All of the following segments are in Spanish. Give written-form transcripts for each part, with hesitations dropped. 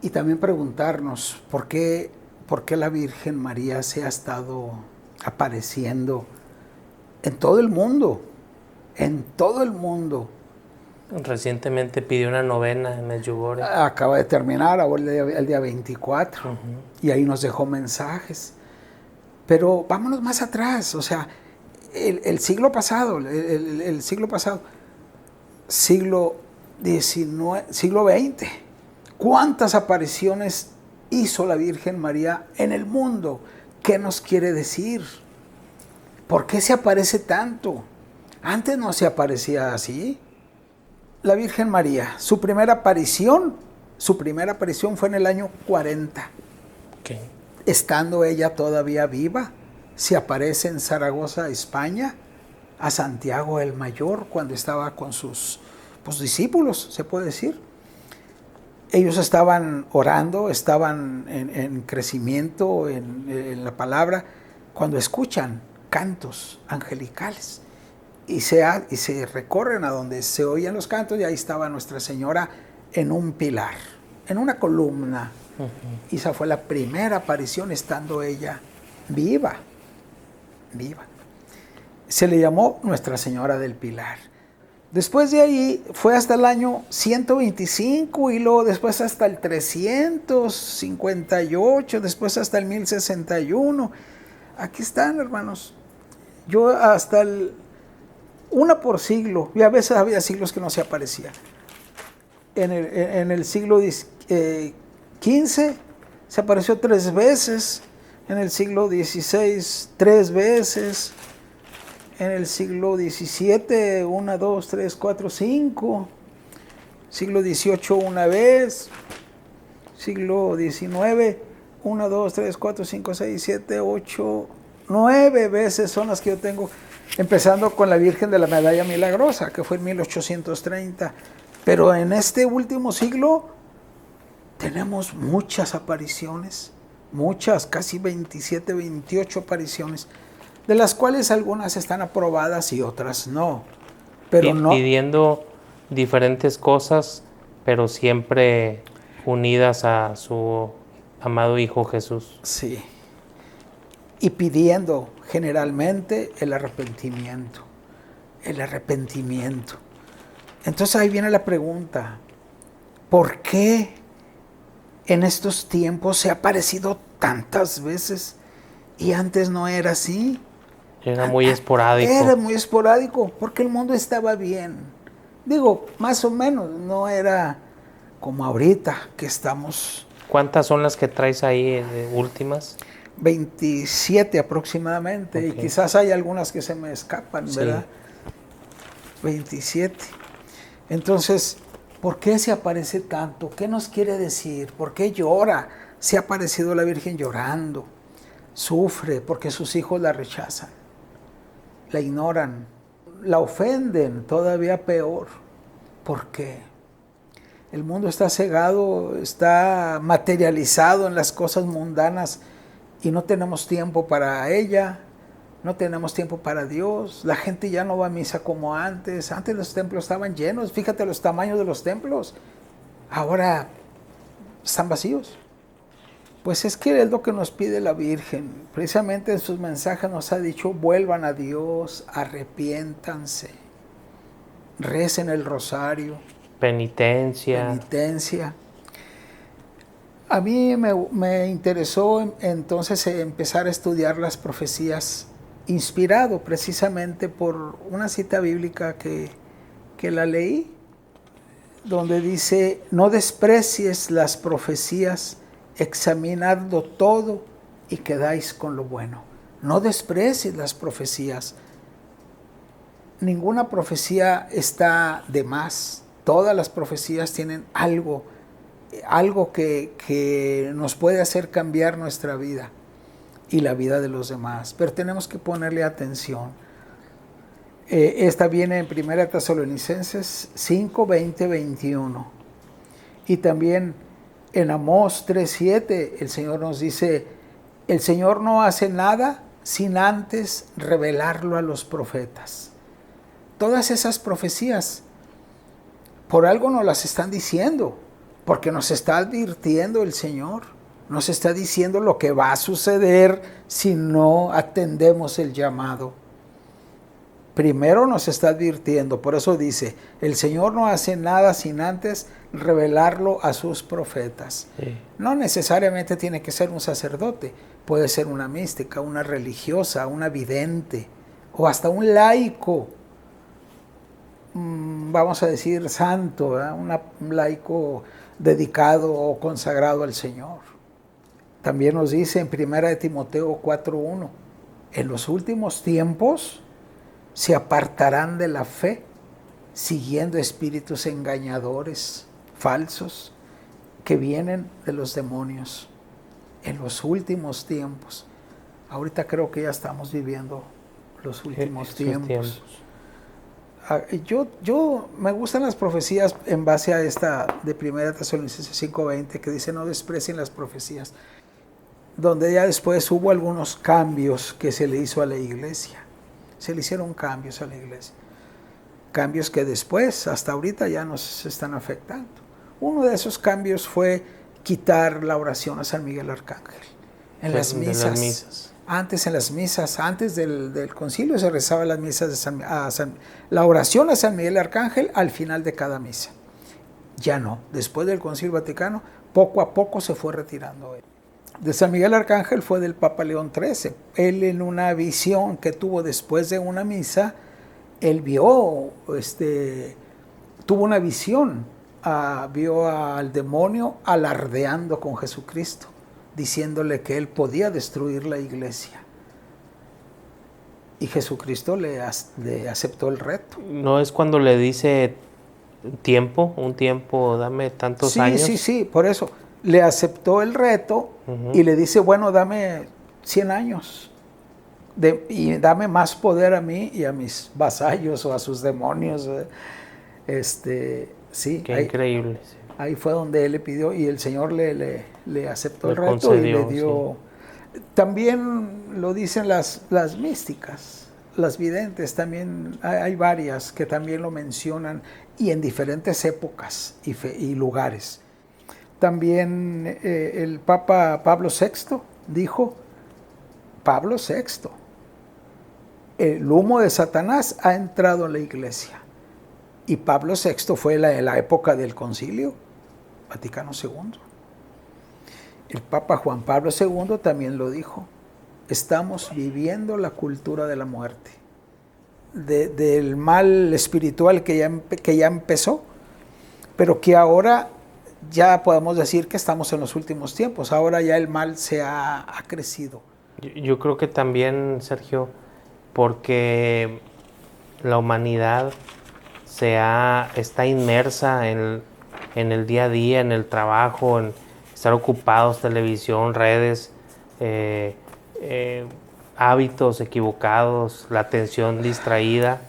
Y también preguntarnos por qué la Virgen María se ha estado apareciendo en todo el mundo, en todo el mundo. Recientemente pidió una novena en Medjugorje. Acaba de terminar ahora el día 24 y ahí nos dejó mensajes. Pero vámonos más atrás, o sea, el siglo pasado, el siglo pasado, siglo XIX, siglo XX, ¿cuántas apariciones hizo la Virgen María en el mundo? ¿Qué nos quiere decir? ¿Por qué se aparece tanto? Antes no se aparecía así. La Virgen María, su primera aparición fue en el año 40. Okay. Estando ella todavía viva, se aparece en Zaragoza, España, a Santiago el Mayor, cuando estaba con sus discípulos, se puede decir. Ellos estaban orando, estaban en crecimiento en la palabra, cuando escuchan cantos angelicales. Y se recorren a donde se oían los cantos y ahí estaba Nuestra Señora en un pilar, en una columna. Y esa fue la primera aparición estando ella viva. Se le llamó Nuestra Señora del Pilar. Después de ahí fue hasta el año 125 y luego después hasta el 358, después hasta el 1061. Aquí están, hermanos. Yo hasta una por siglo, y a veces había siglos que no se aparecía. En el siglo XV se apareció 3 veces, en el siglo XVI 3 veces, en el siglo XVII 1, 2, 3, 4, 5, siglo XVIII 1 vez, siglo XIX 1, 2, 3, 4, 5, 6, 7, 8, 9 veces son las que yo tengo, empezando con la Virgen de la Medalla Milagrosa, que fue en 1830. Pero en este último siglo tenemos muchas apariciones, muchas, casi 27, 28 apariciones, de las cuales algunas están aprobadas y otras no. Pero no pidiendo diferentes cosas, pero siempre unidas a su amado Hijo Jesús. Sí. Y pidiendo generalmente el arrepentimiento. El arrepentimiento. Entonces ahí viene la pregunta, ¿por qué en estos tiempos se ha aparecido tantas veces y antes no era así? Era muy esporádico. Era muy esporádico, porque el mundo estaba bien. Digo, más o menos, no era como ahorita que estamos... ¿Cuántas son las que traes ahí últimas? 27 aproximadamente, okay. Y quizás hay algunas que se me escapan, sí. ¿Verdad? 27. Entonces, ¿por qué se aparece tanto? ¿Qué nos quiere decir? ¿Por qué llora? Se ha aparecido la Virgen llorando. Sufre porque sus hijos la rechazan, la ignoran, la ofenden, todavía peor. ¿Por qué? El mundo está cegado, está materializado en las cosas mundanas y no tenemos tiempo para ella, no tenemos tiempo para Dios. La gente ya no va a misa como antes. Antes los templos estaban llenos, fíjate los tamaños de los templos. Ahora están vacíos. Pues es que es lo que nos pide la Virgen. Precisamente en sus mensajes nos ha dicho, vuelvan a Dios, arrepiéntanse, recen el rosario. Penitencia. A mí me interesó entonces empezar a estudiar las profecías, inspirado precisamente por una cita bíblica que la leí, donde dice, no desprecies las profecías, examinadlo todo y quedáis con lo bueno. No desprecies las profecías. Ninguna profecía está de más. Todas las profecías tienen algo que nos puede hacer cambiar nuestra vida y la vida de los demás. Pero tenemos que ponerle atención. Esta viene en 1 Tesalonicenses 5, 20, 21. Y también en Amós 3:7 el Señor nos dice, el Señor no hace nada sin antes revelarlo a los profetas. Todas esas profecías, por algo nos las están diciendo, porque nos está advirtiendo el Señor, nos está diciendo lo que va a suceder si no atendemos el llamado. Primero nos está advirtiendo, por eso dice, el Señor no hace nada sin antes revelarlo a sus profetas. Sí. No necesariamente tiene que ser un sacerdote, puede ser una mística, una religiosa, una vidente o hasta un laico, vamos a decir santo, un laico dedicado o consagrado al Señor. También nos dice en 1 Timoteo 4:1, en los últimos tiempos se apartarán de la fe, siguiendo espíritus engañadores, falsos, que vienen de los demonios. En los últimos tiempos. Ahorita creo que ya estamos viviendo los últimos tiempos. Yo me gustan las profecías en base a esta de 1 Tesalonicenses 5:20, que dice no desprecien las profecías, donde ya después hubo algunos cambios que se le hizo a la iglesia. Se le hicieron cambios a la iglesia. Cambios que después, hasta ahorita, ya nos están afectando. Uno de esos cambios fue quitar la oración a San Miguel Arcángel. En las misas. Antes en las misas, antes del concilio se rezaba las misas de la oración a San Miguel Arcángel al final de cada misa. Ya no. Después del Concilio Vaticano, poco a poco se fue retirando él. De San Miguel Arcángel fue del Papa León XIII. Él, en una visión que tuvo después de una misa, él tuvo una visión, vio al demonio alardeando con Jesucristo, diciéndole que él podía destruir la iglesia. Y Jesucristo le aceptó el reto. ¿No es cuando le dice un tiempo, dame tantos años? Sí, por eso. Le aceptó el reto y le dice, bueno, dame 100 años y dame más poder a mí y a mis vasallos o a sus demonios. Sí, Qué increíble. Sí. Ahí fue donde él le pidió y el Señor le aceptó el reto concedió, y le dio. Sí. También lo dicen las místicas, las videntes, también hay varias que también lo mencionan y en diferentes épocas y lugares. También el Papa Pablo VI dijo, Pablo VI, el humo de Satanás ha entrado en la iglesia. Y Pablo VI fue la época del Concilio Vaticano II. El Papa Juan Pablo II también lo dijo, estamos viviendo la cultura de la muerte, del mal espiritual que ya empezó, pero que ahora ya podemos decir que estamos en los últimos tiempos. Ahora ya el mal se ha crecido. Yo creo que también, Sergio, porque la humanidad está inmersa en el día a día, en el trabajo, en estar ocupados, televisión, redes, hábitos equivocados, la atención distraída.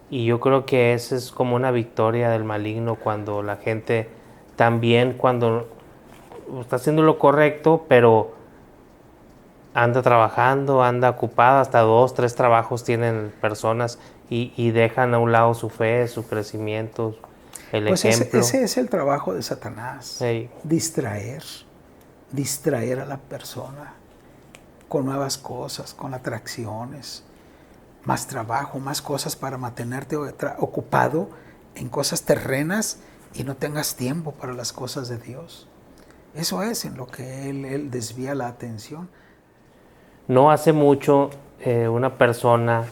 Y yo creo que esa es como una victoria del maligno, cuando la gente también, cuando está haciendo lo correcto, pero anda trabajando, anda ocupada, hasta 2, 3 trabajos tienen personas y dejan a un lado su fe, su crecimiento, el ejemplo. Ese es el trabajo de Satanás, Sí. distraer a la persona con nuevas cosas, con atracciones, más trabajo, más cosas para mantenerte ocupado en cosas terrenas y no tengas tiempo para las cosas de Dios. Eso es en lo que él desvía la atención. No hace mucho una persona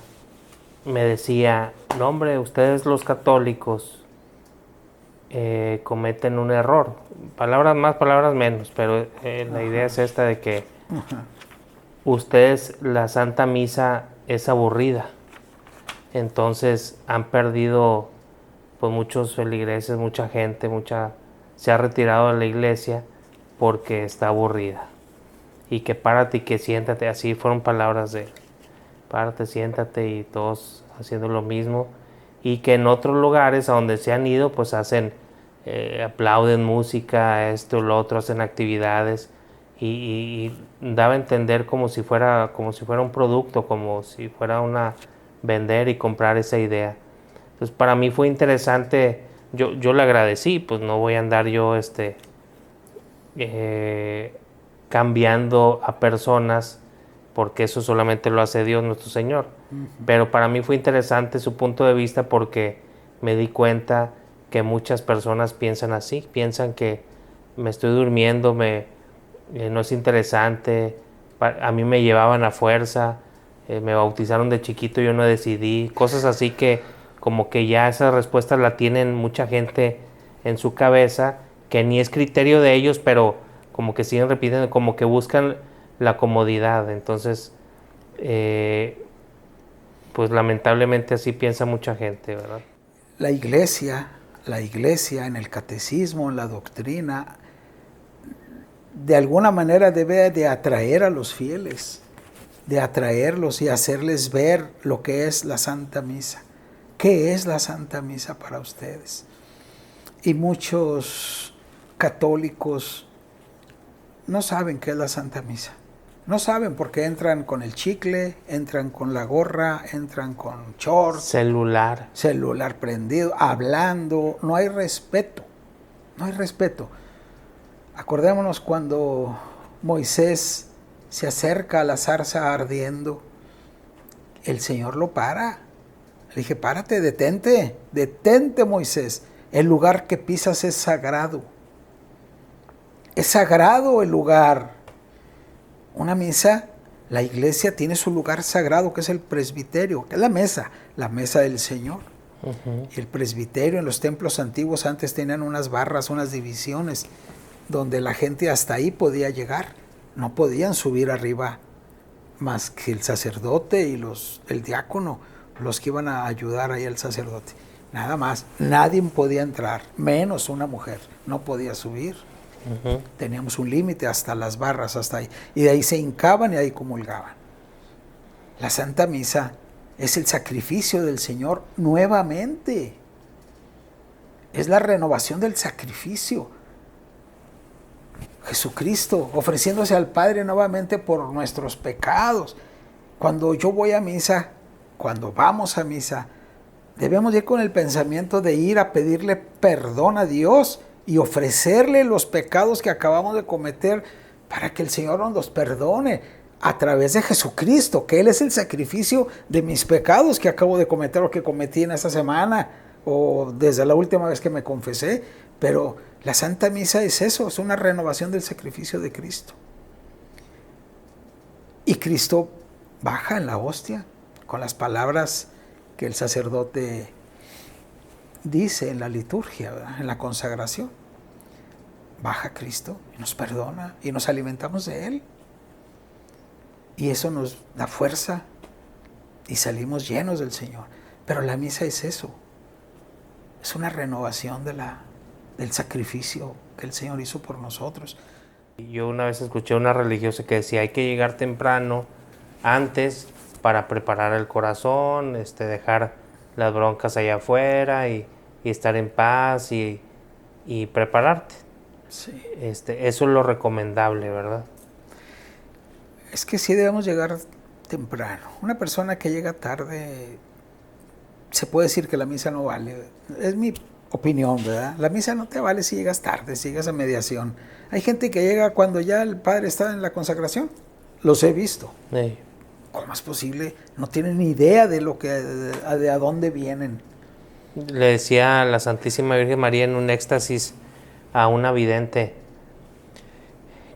me decía, no hombre, ustedes los católicos cometen un error. Palabras más, palabras menos, pero la idea es esta de que ustedes, la Santa Misa es aburrida. Entonces han perdido pues muchos feligreses, mucha gente, se ha retirado de la iglesia porque está aburrida. Y que párate y que siéntate, así fueron palabras de él. Párate, siéntate, y todos haciendo lo mismo. Y que en otros lugares a donde se han ido, pues aplauden música, esto, lo otro, hacen actividades. Y daba a entender como si fuera un producto, como si fuera vender y comprar esa idea. Entonces para mí fue interesante yo le agradecí, pues no voy a andar yo cambiando a personas, porque eso solamente lo hace Dios nuestro Señor. Pero para mí fue interesante su punto de vista, porque me di cuenta que muchas personas piensan así, piensan que me estoy durmiendo, no es interesante, a mí me llevaban a fuerza, me bautizaron de chiquito, yo no decidí, cosas así que como que ya esas respuestas la tienen mucha gente en su cabeza, que ni es criterio de ellos, pero como que siguen repitiendo, como que buscan la comodidad. Entonces, pues lamentablemente así piensa mucha gente, ¿verdad? La iglesia en el catecismo, en la doctrina, de alguna manera debe de atraer a los fieles, de atraerlos y hacerles ver lo que es la Santa Misa. ¿Qué es la Santa Misa para ustedes? Y muchos católicos no saben qué es la Santa Misa. No saben porque entran con el chicle, entran con la gorra, entran con shorts. Celular prendido, hablando. No hay respeto. No hay respeto. Acordémonos cuando Moisés se acerca a la zarza ardiendo. El Señor lo para. Le dije, párate, detente Moisés. El lugar que pisas es sagrado. Es sagrado el lugar. Una misa, la iglesia tiene su lugar sagrado, que es el presbiterio, que es la mesa del Señor. Y el presbiterio en los templos antiguos antes tenían unas barras, unas divisiones, donde la gente hasta ahí podía llegar. No podían subir arriba más que el sacerdote y el diácono, los que iban a ayudar ahí al sacerdote. Nada más, nadie podía entrar, menos una mujer, no podía subir. Teníamos un límite hasta las barras, hasta ahí. Y de ahí se hincaban y ahí comulgaban. La Santa Misa es el sacrificio del Señor nuevamente. Es la renovación del sacrificio. Jesucristo ofreciéndose al Padre nuevamente por nuestros pecados. Cuando yo voy a misa, cuando vamos a misa, debemos ir con el pensamiento de ir a pedirle perdón a Dios y ofrecerle los pecados que acabamos de cometer para que el Señor nos los perdone a través de Jesucristo, que Él es el sacrificio de mis pecados que acabo de cometer o que cometí en esta semana o desde la última vez que me confesé. Pero la Santa Misa es eso, es una renovación del sacrificio de Cristo. Y Cristo baja en la hostia con las palabras que el sacerdote dice en la liturgia, ¿verdad? En la consagración. Baja Cristo y nos perdona y nos alimentamos de Él. Y eso nos da fuerza y salimos llenos del Señor. Pero la misa es eso. Es una renovación del sacrificio que el Señor hizo por nosotros. Yo una vez escuché a una religiosa que decía, hay que llegar temprano antes para preparar el corazón, dejar las broncas allá afuera y estar en paz y prepararte. Sí. Eso es lo recomendable, ¿verdad? Es que sí debemos llegar temprano. Una persona que llega tarde, se puede decir que la misa no vale. Es mi opinión, ¿verdad? La misa no te vale si llegas tarde, si llegas a mediación. Hay gente que llega cuando ya el padre está en la consagración. Los he visto. Sí. ¿Cómo es posible? No tienen ni idea de de a dónde vienen. Le decía a la Santísima Virgen María en un éxtasis a una vidente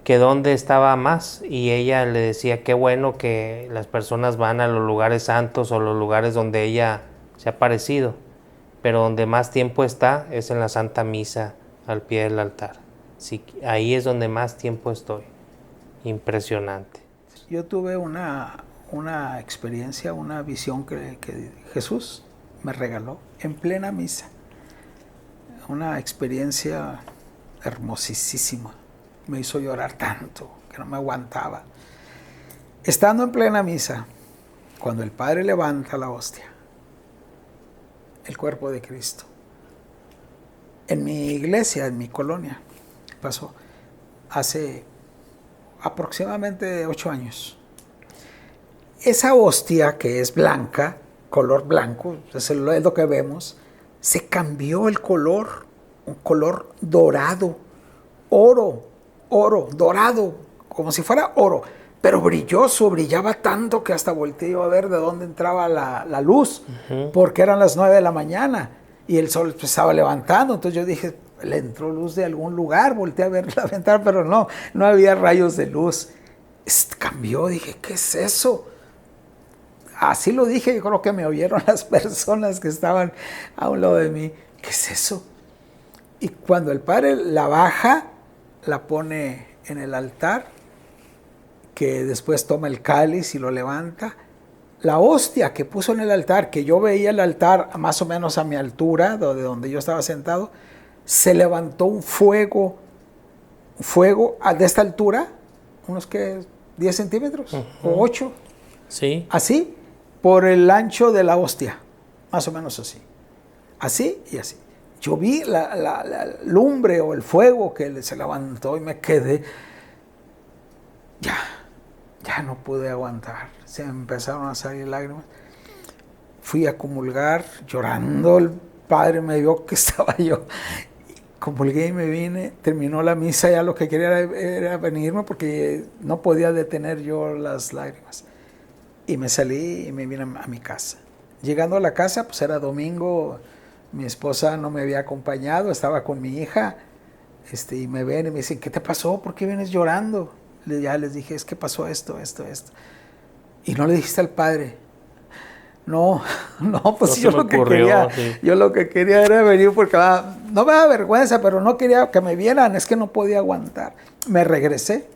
que dónde estaba más, y ella le decía qué bueno que las personas van a los lugares santos o los lugares donde ella se ha aparecido, pero donde más tiempo está es en la Santa Misa al pie del altar. Sí, ahí es donde más tiempo estoy. Impresionante. Yo tuve una experiencia, una visión que Jesús me regaló en plena misa. Una experiencia hermosísima. Me hizo llorar tanto que no me aguantaba. Estando en plena misa, cuando el Padre levanta la hostia, el cuerpo de Cristo, en mi iglesia, en mi colonia, pasó hace aproximadamente 8 años. Esa hostia que es blanca, color blanco, es lo que vemos, se cambió el color, un color dorado, oro, dorado, como si fuera oro, pero brilloso, brillaba tanto que hasta volteé a ver de dónde entraba la luz, porque eran las 9 de la mañana y el sol estaba levantando. Entonces yo dije, le entró luz de algún lugar, volteé a ver la ventana, pero no había rayos de luz. Cambió, dije, ¿qué es eso? Así lo dije, yo creo que me oyeron las personas que estaban a un lado de mí. ¿Qué es eso? Y cuando el padre la baja, la pone en el altar, que después toma el cáliz y lo levanta, la hostia que puso en el altar, que yo veía el altar más o menos a mi altura, de donde yo estaba sentado, se levantó un fuego de esta altura, unos que 10 centímetros o 8, sí, así, por el ancho de la hostia, más o menos así y así. Yo vi la lumbre o el fuego que se levantó y me quedé, ya no pude aguantar, se me empezaron a salir lágrimas. Fui a comulgar llorando, el padre me vio que estaba yo, comulgué y me vine, terminó la misa, ya lo que quería era venirme porque no podía detener yo las lágrimas. Y me salí y me vine a mi casa. Llegando a la casa, pues era domingo, mi esposa no me había acompañado, estaba con mi hija, y me ven y me dicen, ¿qué te pasó? ¿Por qué vienes llorando? Ya les dije, es que pasó esto. Y no le dijiste al padre. No, pues yo lo que quería era venir porque no me da vergüenza, pero no quería que me vieran, es que no podía aguantar. Me regresé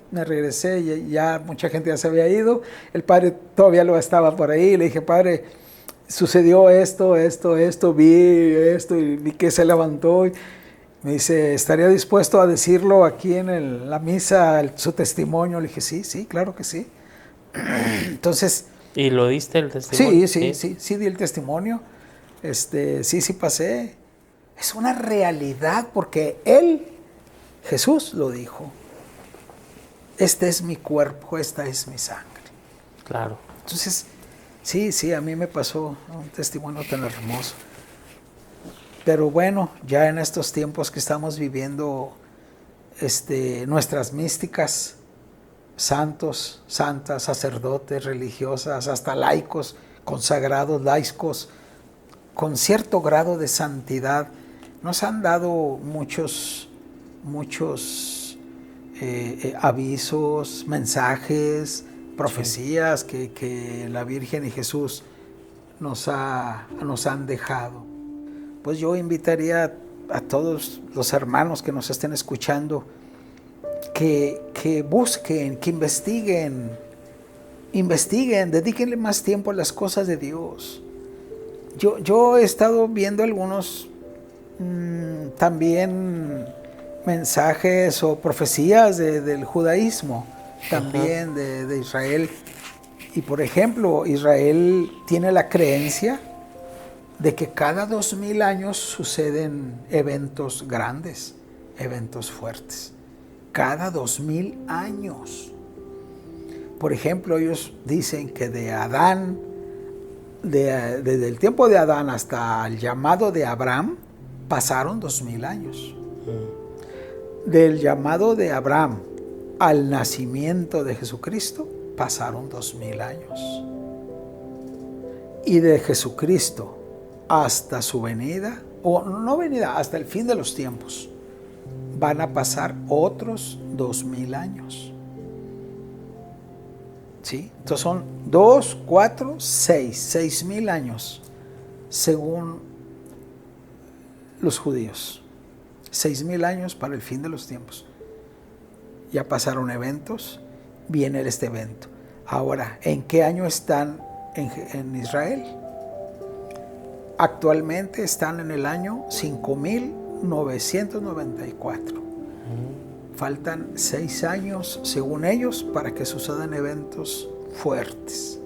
y ya mucha gente ya se había ido, el padre todavía lo estaba por ahí, le dije, padre, sucedió esto, vi esto y vi que se levantó. Y me dice, ¿estaría dispuesto a decirlo aquí en la misa, su testimonio? Le dije, sí, claro que sí. Entonces... ¿Y lo diste el testimonio? Sí, di el testimonio. Sí pasé. Es una realidad porque Jesús lo dijo. Este es mi cuerpo, esta es mi sangre. Claro. Entonces, sí, a mí me pasó un testimonio tan hermoso. Pero bueno, ya en estos tiempos que estamos viviendo, nuestras místicas, santos, santas, sacerdotes, religiosas, hasta laicos, consagrados, laicos, con cierto grado de santidad, nos han dado muchos avisos, mensajes, profecías que la Virgen y Jesús nos han dejado. Pues yo invitaría a todos los hermanos que nos estén escuchando que busquen, que investiguen, dedíquenle más tiempo a las cosas de Dios. Yo he estado viendo algunos también mensajes o profecías del judaísmo, también de Israel. Y por ejemplo, Israel tiene la creencia de que cada 2000 años suceden eventos grandes, eventos fuertes. Cada 2000 años. Por ejemplo, ellos dicen que de Adán, desde el tiempo de Adán hasta el llamado de Abraham, pasaron 2000 años. Del llamado de Abraham al nacimiento de Jesucristo, pasaron 2000 años. Y de Jesucristo hasta su venida, o no venida, hasta el fin de los tiempos, van a pasar otros 2000 años. ¿Sí? Entonces son 2, 4, 6,000 años, según los judíos. 6,000 años para el fin de los tiempos. Ya pasaron eventos, viene este evento. Ahora, ¿en qué año están en Israel? Actualmente están en el año 5994. Faltan 6 años, según ellos, para que sucedan eventos fuertes.